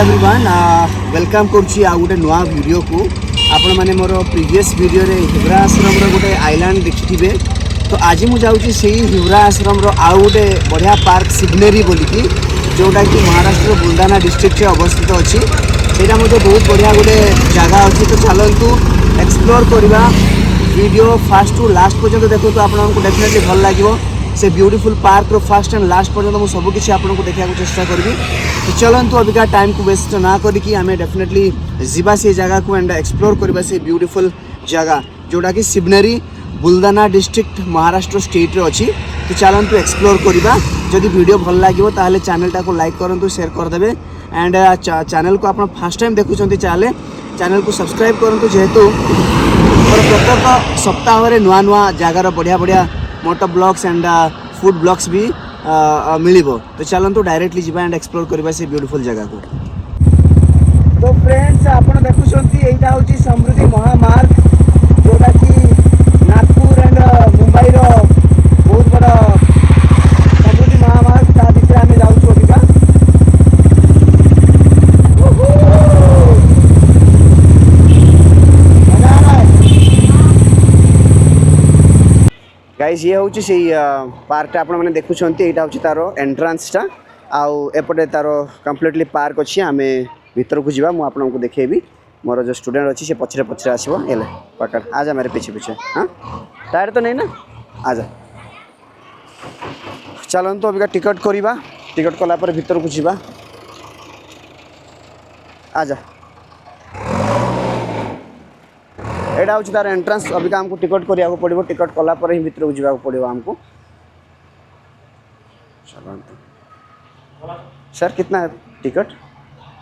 Everyone welcome करुच्ची आ गोटे नुआ video को आपण मैंने मोर प्रीवियस वीडियो रे हिवरा आश्रम रो गोटे आइलैंड देखिथिबे। तो आज मुझे जाऊँगी से हिवरा आश्रम रो आउ गोटे बढ़िया पार्क सिग्नेरी बोलिकी जोटा कि महाराष्ट्र बुलदाना डिस्ट्रिक्ट अवस्थित अच्छी सेटा मुझे बहुत बढ़िया गोटे जगह अच्छी। तो चलतु एक्सप्लोर करवा वीडियो फास्ट टू लास्ट पर्यंत देखो तो आपको डेफिनेटली भल लगे से ब्यूटीफुल पार्क रो फास्ट एंड लास्ट पर्यंत मुझे सबकि आपको देखा चेष्टा करी। तो चलतु अबिका टाइम को वेस्ट ना करिकी आम डेफिनेटली जीवा से जगह को एंड एक्सप्लोर करवा से ब्यूटीफुल जगह जोटा कि सिग्नेरी बुलदाना डिस्ट्रिक्ट महाराष्ट्र स्टेट रे अच्छी। तो चलतु एक्सप्लोर करवा जदि वीडियो भल लगे ताहले चैनल को लाइक करूँ शेयर करदे एंड चैनल को आप फर्स्ट टाइम देखुं चैनल को सब्सक्राइब करूँ जेहेतु प्रत्येक सप्ताह नुआ नुआ जगार बढ़िया बढ़िया मोटो ब्लॉग्स एंड फूड ब्लॉग्स भी मिलिबो। तो चलतु डायरेक्टली जीवा एंड एक्सप्लोर करवा से ब्यूटीफुल जगह को। तो फ्रेंड्स आप देखुं यहाँ हूँ समृद्धि महामार्ग जोटा कि नागपुर एंड मुंबई रो बहुत बड़ा समृद्धि महामार्ग ता भितर आम जाऊँ अबिका। गाइस ये हूँ से पार्कटा आप मैंने देखुं यहाँ हूँ तार एंट्रांसटा आउ एपटे तार कम्प्लीटली पार्क अच्छी आम भीतर को जावा मुझे आपको देखेबी मोर जो स्टूडेंट अच्छी से पछरे पछरे आसो हेले पकड़ आजा मेरे पीछे पीछे। हाँ टायर तो नहीं ना आजा चलतु अबिका टिकट करवा टिकट कलापर भीतर को जावा आजा एटा हूँ तार एंट्रांस अबिका हमको टिकट करिया पड़ो टिकट कलापर ही भीतर को जावाक पड़ो हमको। सर कितना है टिकट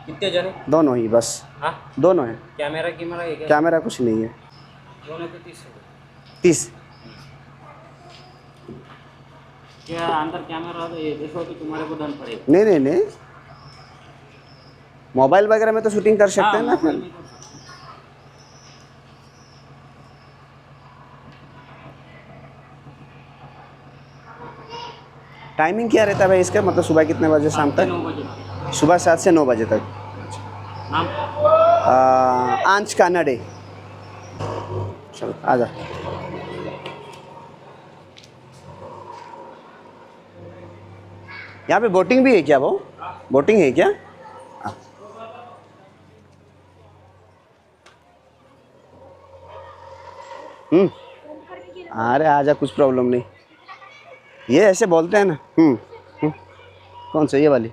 कितने जने दोनों ही बस। हाँ दोनों है कैमरा कुछ नहीं है दोनों तो 30 क्या अंदर कैमरा ये देखो तो तुम्हारे को दंड पड़ेगा। नहीं नहीं नहीं मोबाइल वगैरह में तो शूटिंग कर सकते हैं ना। टाइमिंग क्या रहता है भाई इसका मतलब सुबह कितने बजे शाम तक? 9 बजे सुबह 7 से 9 बजे तक। नाम आंच कानाडे। चलो आजा यहाँ पे बोटिंग भी है क्या? वो बोटिंग है क्या? अरे आजा कुछ प्रॉब्लम नहीं ये ऐसे बोलते हैं ना। कौन सा ये वाली?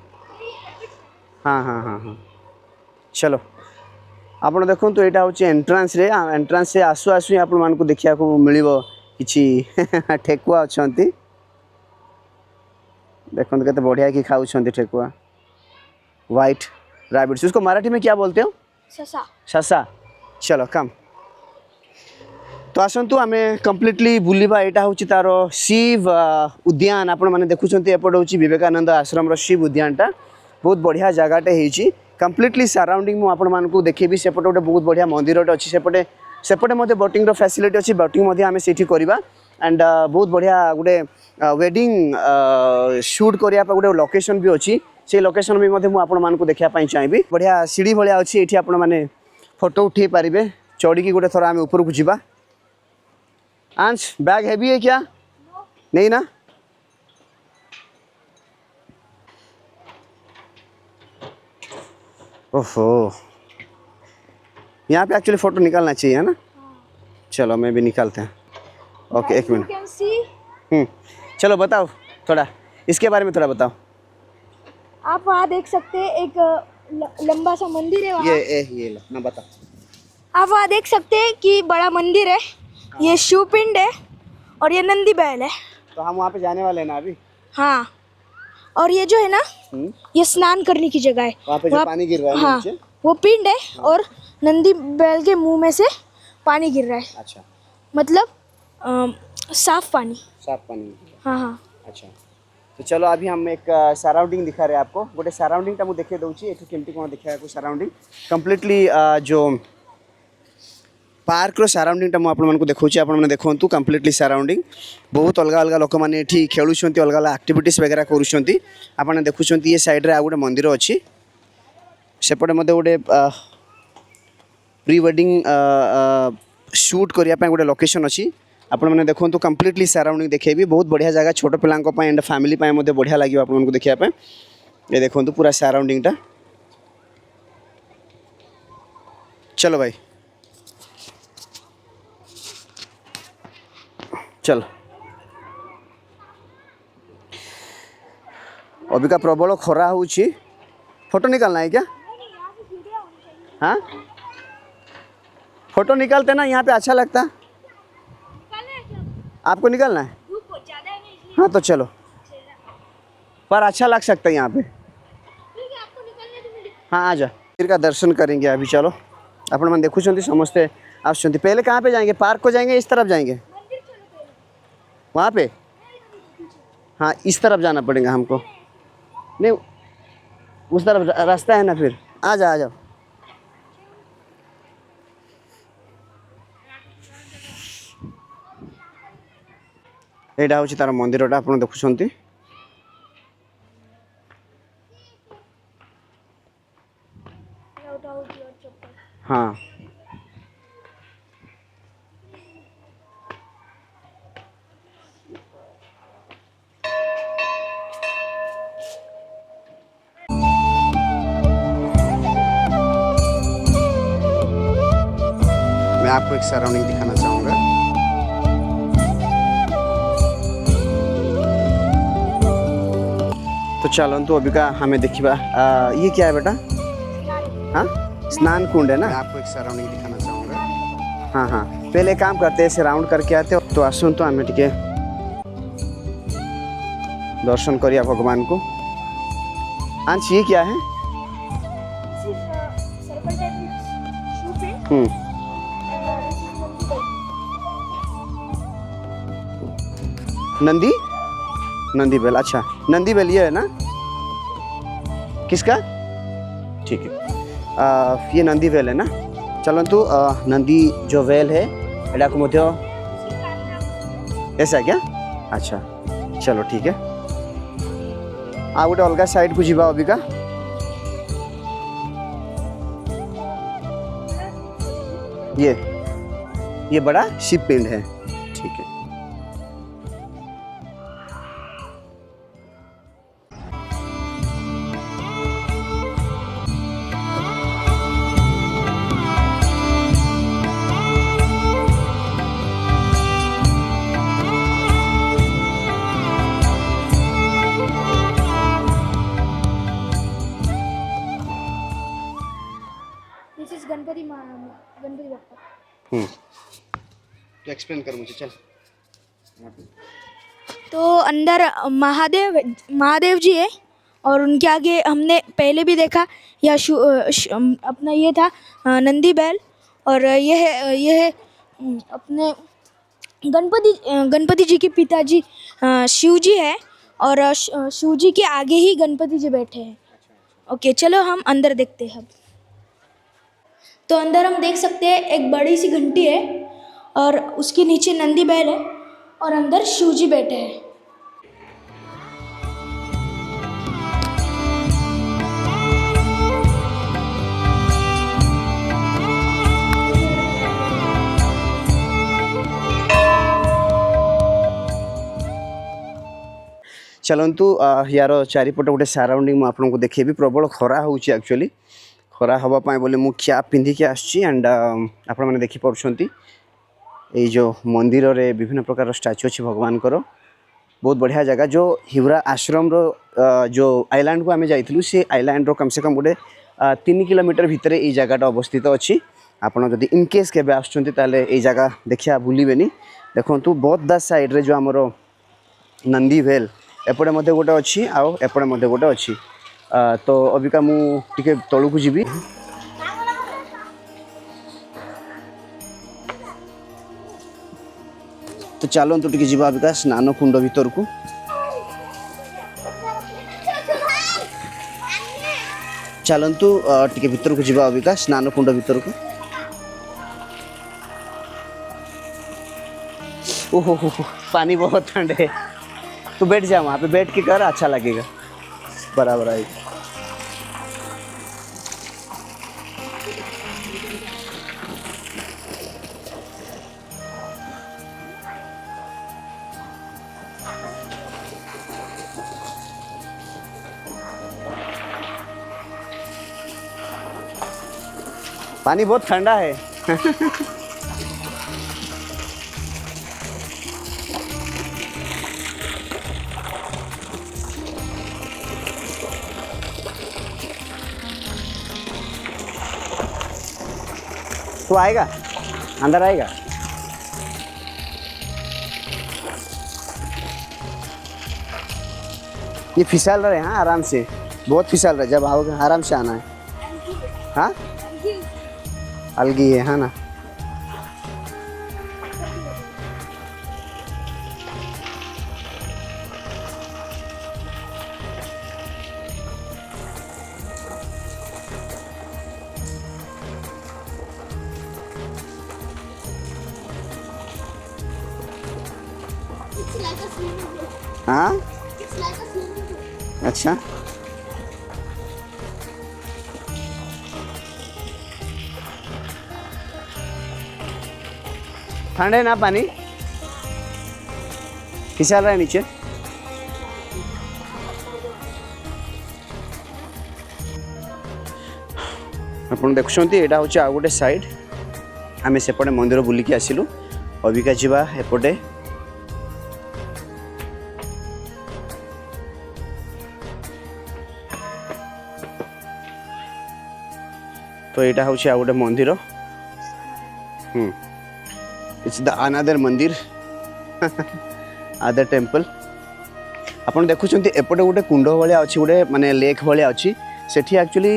हाँ हाँ हाँ हाँ चलो आप देखो तो यहाँ हूँ एंट्रांस रे एंट्रांस से आसु आसु ही आपको देखा मिल कि ठेकुआ अच्छा देखो केते बढ़िया कि खाऊ ठेकुआ व्हाइट रैबिट्स उसको मराठी में क्या बोलते हो? ससा। ससा। चलो कम तो आसतु आम कम्प्लीटली बुलवा यहाँ हूँ तार शिव उद्यान आपण मैंने देखुं एपट हूँ विवेकानंद आश्रम शिव उद्यानटा बहुत बढ़िया जगहटे होती कम्प्लीटली सराउंडिंग मुझे देखेबी सेपटे गोटे बहुत बढ़िया मंदिर अच्छी सेपटे सेपटे मध्य बोटिंग फैसिलिटी अच्छी बोटिंग आम से करवा एंड बहुत बढ़िया गोटे वेडिंग शूट करने गोटे लोकेशन भी अच्छी से लोकेशन भी मुझे देखापी चाहिए बढ़िया सीढ़ी भाया अच्छी ये आपण मैंने फोटो उठे पारे चढ़ी गोटे थर आम ऊपर को जावा। आंच बैग हैवी है क्या? नहीं ना ओहो यहाँ पे एक्चुअली फ़ोटो निकालना चाहिए है ना। चलो मैं भी निकालते हैं। ओके एक मिनट। चलो बताओ थोड़ा इसके बारे में थोड़ा बताओ। आप वहाँ देख सकते हैं एक लंबा सा मंदिर है वहाँ। ये लो ना बताओ। आप वहाँ देख सकते हैं कि बड़ा मंदिर है ये शिवपिंड है और ये नंदी बैल है। तो हम वहाँ पे जाने वाले हैं ना अभी। हाँ और ये जो है ना ये स्नान करने की जगह है वहाँ पे जो पानी गिर रहा है। हाँ नीचे वो पिंड है और नंदी बैल के मुंह में से पानी गिर रहा है। अच्छा मतलब साफ पानी। साफ पानी। हाँ हाँ अच्छा तो चलो अभी हम एक सराउंडिंग दिखा रहे हैं आपको गोटे सराउंडिंग मुझे देखे दूसरी एठू केमती कौन देखा सराउंडिंग कम्प्लीटली जो पार्क सराउंडिंग टा मुझे देखा आपने देखूँ कम्प्लीटली सराउंडिंग बहुत अलग अलग लोक मैंने खेलुं अलग अलग आक्टिविटीज वगैरह करुँच आपने देखुं ये साइड रे आ गोटे मंदिर अच्छी सेपटे मते गोटे प्री वेडिंग शूट करने गोटे लोकेशन अच्छी आपण मैंने देखो कम्प्लीटली सराउंडिंग देखेबी बहुत बढ़िया जगह छोट पिलांको एंड फैमिली बढ़िया लगे आपको देखा ये देखो पूरा सराउंडिंगटा चलो भाई चल अभी का प्रबल खरा हो फोटो निकालना है क्या हाँ फोटो निकालते ना यहाँ पे अच्छा लगता आपको निकालना है हाँ तो चलो पर अच्छा लग सकता है यहाँ पे हाँ आ जा मंदिर का दर्शन करेंगे अभी चलो अपन मन देखुं समस्ते आसुँच पहले कहाँ पे जाएंगे पार्क को जाएंगे इस तरफ जाएंगे वहाँ पे हाँ इस तरफ जाना पड़ेगा हमको नहीं उस तरफ रास्ता है ना फिर आ जाओ यहाँ हूँ तार मंदिरटा आप देखुं हाँ मैं आपको एक सराउंडिंग दिखाना चाहूँगा तो चलो तो अभी का हमें देखिए ये क्या है बेटा हाँ स्नान कुंड है ना मैं आपको एक सराउंडिंग दिखाना चाहूँगा हाँ हाँ पहले काम करते हैं ऐसे राउंड करके आते हो तो आसुन तो हमें टिके दर्शन करिए भगवान को आंच ये क्या है नंदी नंदी बेल अच्छा नंदी बेल ये है ना किसका ठीक है ये नंदी वेल है ना चलतु नंदी जो वेल है एटा को मध्य ऐसा क्या अच्छा चलो ठीक है आ गोटे अलग साइड को जीवा अबिका ये बड़ा शिव पिंड है ठीक है गणपति बप्पा तो एक्सप्लेन कर मुझे चल तो अंदर महादेव जी है और उनके आगे हमने पहले भी देखा अपना ये था नंदी बैल और ये है अपने गणपति जी के पिताजी शिव जी है और शिव जी के आगे ही गणपति जी बैठे हैं ओके चलो हम अंदर देखते हैं तो अंदर हम देख सकते हैं एक बड़ी सी घंटी है और उसके नीचे नंदी बैल है और अंदर शिव जी बैठे हैं चलतु यार चारिपट गोटे सराउंडिंग आपको देखेबी प्रबल खरा हो एक्चुअली खरा हाँपाई बोले मु कैप पिंधिकी आसची एंड आप मैंने देखिपुंट ये जो मंदिर रे विभिन्न प्रकार स्टाच्यू अच्छी भगवान को बहुत बढ़िया जगह जो हिवरा आश्रम रो जो आइलैंड को आम जाइलु से आइलैंड रो कम से कम गोटे 3 किलोमीटर भितर ये जगहटा अवस्थित अच्छी आपड़ जदि इनकेस के आसुँचे ये जगह देखा भूलें देखो बहुत दा साइड रे जो आमर नंदी भेल एपटे मध्य गोटे अच्छी आउ एपटे मध्य गोटे अच्छी तो अबिका मु टिके तलू को जीवी तो चलतु टिके जीवा अबिका स्नान कुंड भीतर को चलतु टिके भीतर को जीवा अबिका स्नान कुंड भीतर को ओहो हो पानी बहुत ठंड है तो बैठ जा वहाँ पे बैठ के कर अच्छा लगेगा बराबर आएगा पानी बहुत ठंडा है। तो आएगा, अंदर आएगा। ये फिसल रहे हैं, हाँ आराम से, बहुत फिसल रहे। जब आओगे आराम से आना है। हाँ अलगी है ना। हाँ अच्छा, ठंडा है ना पानी, फिसल रहा है नीचे। ଆପଣ ଦେଖୁଛନ୍ତି ଏଇଟା ହେଉଛି ଆଉ ଗୋଟେ ସାଇଡ୍। ଆମେ ସେପଟେ ମନ୍ଦିର ବୁଲିକି ଆସିଲୁ, ଅବିକା ଯିବା ଏପଟେ। तो यहाँ हूँ आ गोटे मंदिर। इट्स द अनदर मंदिर अदर टेम्पल। आपन देखुछंती एपटे गोटे कुंड भाया अच्छी, गोटे माने लेक भाया अच्छी। सेठी एक्चुअली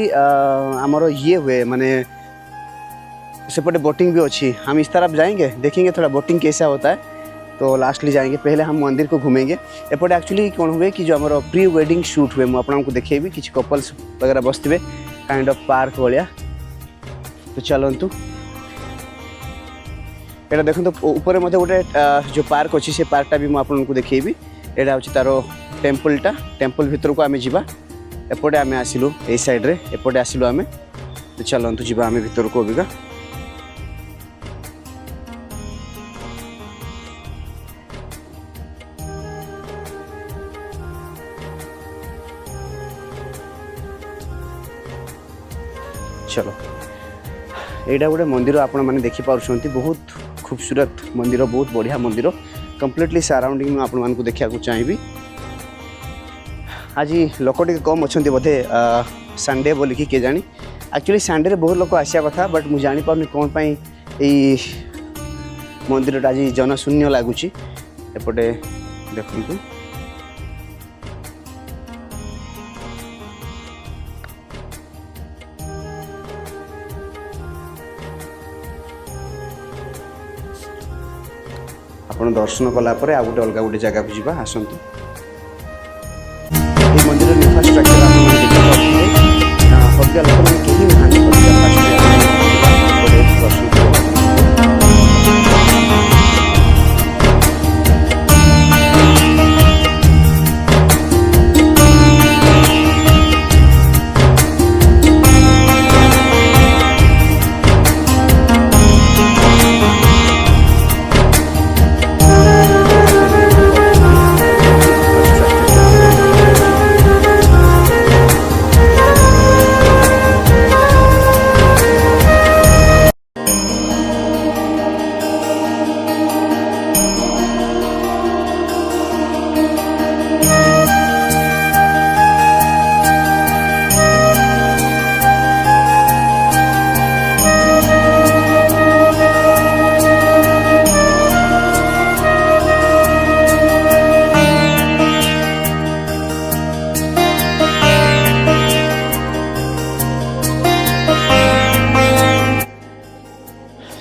आमर ये हुए माने सेपटे बोटिंग भी अच्छी। हम इस तरफ जाएंगे, देखेंगे थोड़ा बोटिंग कैसा होता है, तो लास्टली जाएंगे। पहले हम मंदिर को घूमेंगे। एपटे एक्चुअली कौन हुए कि जो आमर प्री वेडिंग शूट हुए, मुझे आपको देखेबी। किसी कपल्स वगैरह बसते काइंड ऑफ पार्क भाया। तो चलतु यहाँ देखो, तो ऊपर मत गोटे जो पार्क अच्छी से पार्कटा भी मुझे देखेबी। यहाँ हूँ तार टेम्पलटा। टेम्पल भितर को आम जा, एपटे आम आसिलु ए साइड्रे, एपटे आसिलु आम। तो चलतु जा आम भितर को अबिका। चलो, एटा गोटे मंदिर आपण मैंने देखिपुंट, बहुत खूबसूरत मंदिर, बहुत बढ़िया मंदिर। कंप्लीटली सराउंडिंग में आपण मानक देखा चाहिए। आज लोक टे कम अच्छा बोधे, संडे बोलिकी किए जानी। एक्चुअली संडे बहुत लोग आसिया कथा, बट मुझे जापार कौन पाई मंदिर आज जनशून्य लगुच। एपटे देखु आपण दर्शन कलापर आ गोटे अलग गोटे जगह को जीवा। आसतु ये मंदिर इंफ्रास्ट्रक्चर हल्का लोक मैंने कहीं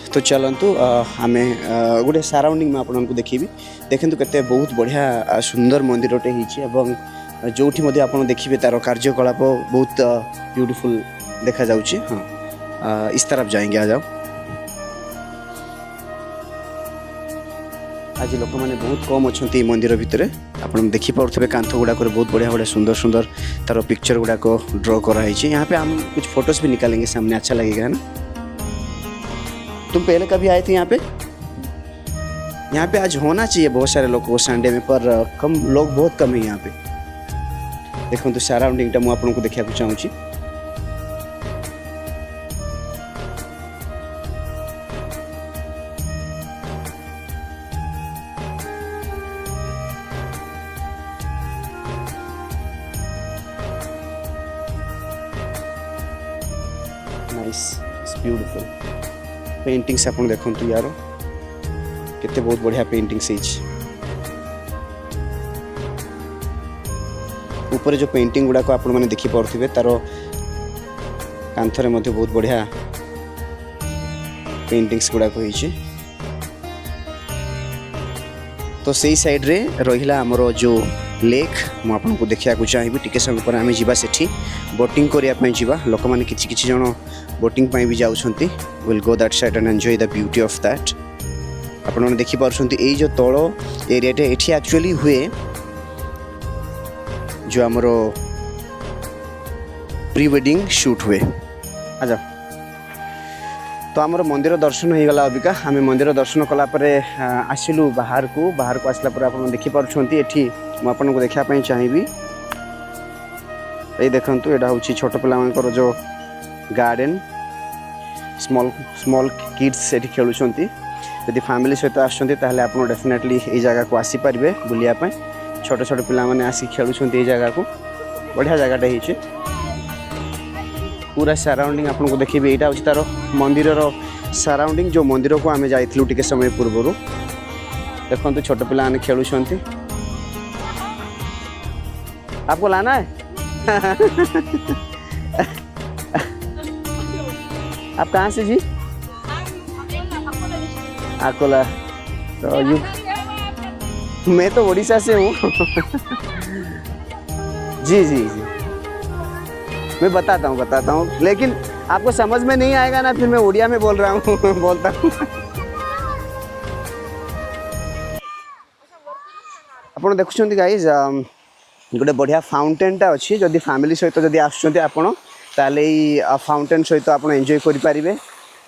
तो चलतु आम गोटे सराउंडिंग में आपको देखी। देखते केते बहुत बढ़िया सुंदर मंदिरटे हो, जो आप देखिए तार कार्यकलाप बहुत ब्यूटीफुल देखा जाउछि। हाँ, इस तरफ जाएंगे, आ जाओ। आज लोक मैंने बहुत कम अच्छा मंदिर भितर। आप देखिपे कांथ गुड़ाक बहुत बढ़िया बढ़िया सुंदर सुंदर तार पिक्चर गुड़ाक ड्रॉ कराई। यहाँ पे हम कुछ फोटोज भी निकालेंगे सामने, अच्छा लगेगा, है ना। तुम पहले कभी आए थे यहाँ पे? यहाँ पे आज होना चाहिए बहुत सारे लोग को संडे में, पर कम लोग बहुत कम है यहाँ पे। देखो तो सराउंडिंग टा मुझे आपको देखा चाहूँगी। नाइस इट्स ब्यूटीफुल पेंटिंग्स आप देखो यार केते बहुत बढ़िया पेंटिंग्स ऊपर जो पेंटिंग गुड़ाक आपण मैंने देखी पारे तार कांथरे मध्य बहुत बढ़िया पेंटिंग्स गुड़ाक होइछि। तो सही साइड रे रहिला हमरो जो लेक मु आपको देखा चाहिए टिके समय पर आम जा सेठी बोटिंग करने जावा लोक मैंने किसी जन बोटिंग भी जाउछंती will go that side and enjoy the beauty of that आपण देखि पारछंती एई जो तଳ एरियाटे एठी एक्चुअली हुए जो हमरो प्री वेडिंग शूट हुए। आजा तो आमर मंदिर दर्शन हो गला अबिका आम मंदिर दर्शन कलापर आसिलु बाहर को आसला पर आप देखि पारछंती एठी मु आपनको देखापी चाहिए ये देखु यहाँ हूँ छोट पिला जो गार्डन स्मॉल स्मॉल किड्स ये खेलुंट यदि फैमिली सहित आसते आप डेफिनेटली ये जगह को आसीपारे बुलायापी छोट छोट पिला मैंने आसिक खेलुंट ये जगह को बढ़िया जगहटा हो पूरा सराउंडिंग आपको देखिए यहाँ हूँ तार मंदिर सराउंडिंग जो मंदिर को आम जाइलु टिके समय पूर्व देखो छोट पिला मैंने खेलुंट आपको लाना है आप कहाँ से जी अकोला तो यू मैं तो उड़ीसा से हूँ जी जी जी मैं बताता हूँ लेकिन आपको समझ में नहीं आएगा ना फिर मैं उड़िया में बोल रहा हूँ बोलता हूँ आप देखुं गाइज गोटे बढ़िया फाउंटेनटा अच्छी जदि फैमिली सहित जदि आसते फाउंटेन सहित आप एंजॉय करें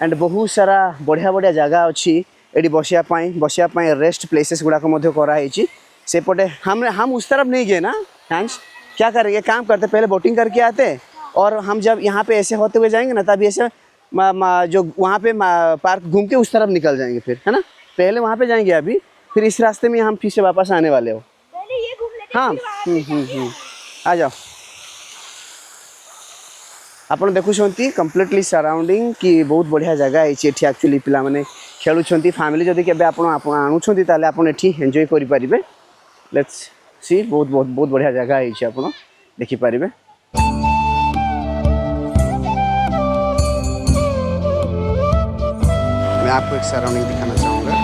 एंड बहुत सारा बढ़िया बढ़िया जगह अच्छी ये बसियापाई रेस्ट प्लेसेस गुड़ाक कराई से पटे हम उस तरफ नहीं गए ना थैंक्स क्या करेंगे काम करते पहले बोटिंग करके आते और हम जब यहाँ पे ऐसे होते हुए जाएंगे ना तभी ऐसे जो वहाँ पे पार्क घूम के उस तरफ निकल जाएंगे फिर है ना पहले वहाँ पे जाएंगे अभी फिर इस रास्ते में हम फिर से वापस आने वाले हो हाँ आ जाओ आप देखुं कम्प्लीटली सराउंडिंग कि बहुत बढ़िया जगह है एक्चुअली पिला माने खेलुंट फैमिली जदि केबे आणुछंती ताले आपण एठी एंजॉय करि परिबे लेट्स सी बहुत बढ़िया जगह है आप देखि परिबे। मैं आपको एक सराउंडिंग दिखाना चाहूँगा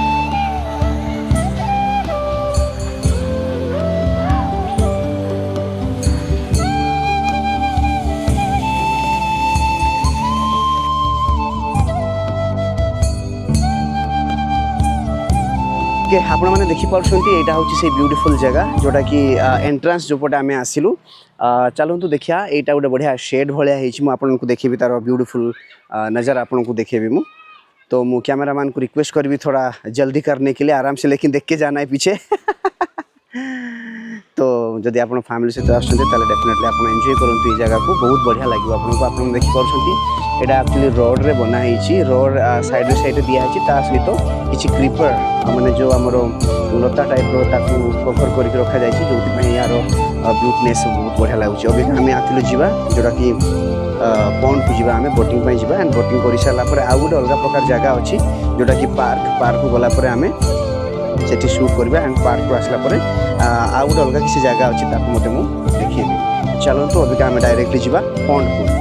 के आपण मैंने देखिपार्टी यहाँ हूँ से ब्यूटीफुल जगह जोटा कि एंट्रांस जो पटे आम आसिलु चलतु देखिया यहाँ गोटे बढ़िया शेड भाया आपको देखी तार ब्यूटीफुल नज़र आपको देखी मु तो मु कैमरामैन को रिक्वेस्ट करी थोड़ा जल्दी करने के लिए आराम से लेकिन देख के जाना है पीछे तो जदि आप फैमिली सहित आसते डेफिनेटली आप एंजॉय करूँ ये जगह को बहुत बढ़िया लगे आपको देखिपार्टी यहाँ एक्चुअली रोड रे बनाई रोड साइड साइड दिखाई सहित किसी क्रीपर माने जो आमर लता टाइप कभर करके रखा जाए जो यार ब्यूटीनेस बहुत बढ़िया लगुच अभी आम आथिलु जीवा जोटा कि पॉन्ड को जीवा आम बोटिंग पे जीवा एंड बोटिंग कर सारापर आउ गोटे अलग प्रकार जगह अच्छी जोटा कि पार्क को गलापर आम से शूट करवा एंड पार्क को आसला आउ गोटे अलग किसी जगह अच्छी ताकू मत देखी चलतु अभी आम डायरेक्टली जीवा पॉन्ड को।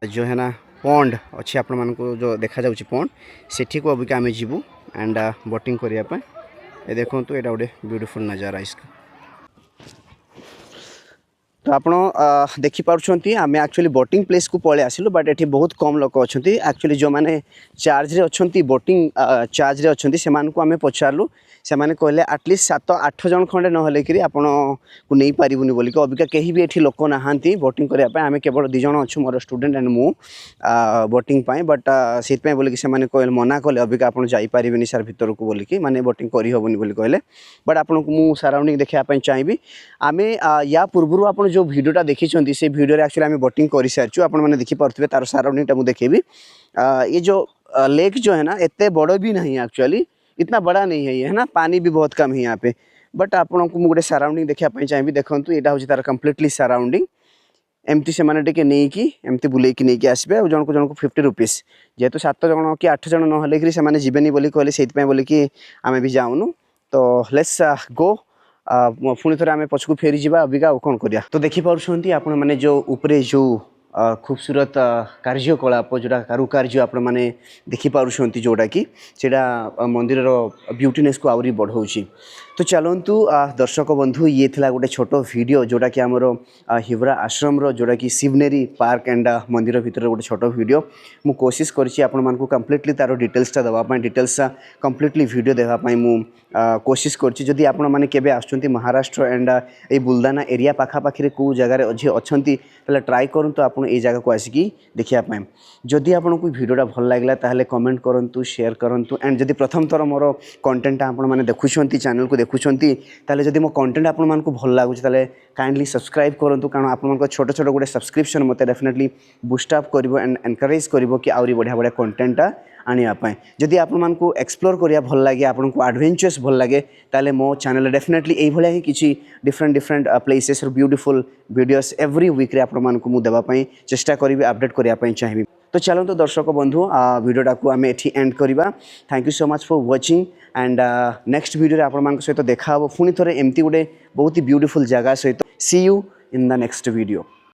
जो है ना पॉन्ड अच्छी आपण मानको जो देखा जाउची पॉन्ड सेठी को अभी आम जीवु एंड बोटिंग करने ये देखो तो यहाँ गोटे ब्यूटीफुल नज़ारा इसका तो आपण देखिपुंट आम एक्चुअली बोटिंग प्लेस को पलि आसिलु बट ये बहुत कम लोक अच्छा एक्चुअली जो मैंने चार्ज रे अच्छा बोटिंग चार्ज रे अच्छा से आम पचारू से कहले आटलिस्ट 7-8 जन खंडे नहले कि आपन को नहीं पारिबुनी बोली कि अबिका कहीं भी एठी लोक नहांती बोटिंग करने आम केवल 2 जन अच्छु मोर स्टूडेंट एंड मु बोटिंग पाए बट से बोली कि कहले मना कले अबिका आपन जाई पारिबेनी सर भितर को बोली कि माने बोटिंग करी होबनी बोली कहले बट आपन को मु सराउंडिंग देखा चाहिए आम या पूर्व आप जो भिडियोटा देखी से भिडियो एक्चुअली आम बोटिंग कर सारी आप देखिपे तार सराउंडिंग मुझे देखेबी ये जो लेक जो है ना इतने बड़ भी नहीं एक्चुअली इतना बड़ा नहीं है ये है ना पानी भी बहुत कम है यहाँ पे बट आपन को गोटे सराउंडिंग देखापी चाहिए देखो यहाँ हूँ तार कम्प्लीटली सराउंडिंग एमती से मैंने नहीं कि एमती बुलेकी नहीं आसबे और जन को 50 रुपीस जेहेतु 7 जन कि 8 जन नहले कि से जीवेनी बोली कहले से बोली कि आम भी जाऊनु तो लेट्स गो पुणी थे आम पछक फेरी जा अबिका कौन करिया तो देखिपुंट आपण मैंने जो ऊपर जो खूबसूरत कार्यकलाप जोटा कारुकार्य आपण मैंने देखिपुंट जोटा कि मंदिर ब्यूटीनेस को आहरी बढ़ाऊँच तो चलतु दर्शक बंधु ये थिला गोटे छोट वीडियो जोटा कि आमर हिवरा आश्रम जोटा कि शिवनेरी पार्क एंड मंदिर भितर गोटे छोट वीडियो मु कोशिश करछि आपण मानकु कंप्लीटली तार डिटेल्सटा देवाई डिटेल्स कंप्लीटली वीडियो देवाई मु कोशिश करछि जदि आपण माने केबे आछुंती महाराष्ट्र एंड ए बुल्दाना एरिया पाखापाखि को जगार अच्छी ट्राए करंतु आपण ए जगह को आसिकी देखिया पाए जदि आपण को वीडियोटा भल लागला ताहले कमेंट करंतु शेयर करंतु एंड जदि प्रथम थर मोर कंटेंट आपण माने देखुछंती चैनल को देखुछंती ताहले जदि मो कंटेंट आपण मानकु भल लागुछ ताहले काइंडली सब्सक्राइब करंतु कारण आपण मानक छोट छोट गोटे सब्सक्रिप्शन मते डेफिनेटली बूस्ट अप करिवो एंड एनकरेज करिवो कि आउरी बढ़िया बढ़िया कंटेंट आनिया पाए जदि आपण मानकु एक्सप्लोर करिया भल लागे आपण को एडवेंचरस भल लागे ताले मो चैनल डेफिनेटली एई भलिया ही किछि डिफरेंट प्लेसेस और ब्यूटीफुल वीडियोस एवरी वीक रे आपण मानकु मु देबा पई चेष्टा करिवि अपडेट करिया पई चाहिबि तो चलो तो दर्शक बंधु वीडियोटा को आम एठी एंड करिबा thank you so much for watching and next video रे आपण मानक सहित देखा हो पुणी थरे एमती गोटे बहुत ही ब्यूटीफुल जगह सहित see you in the next video.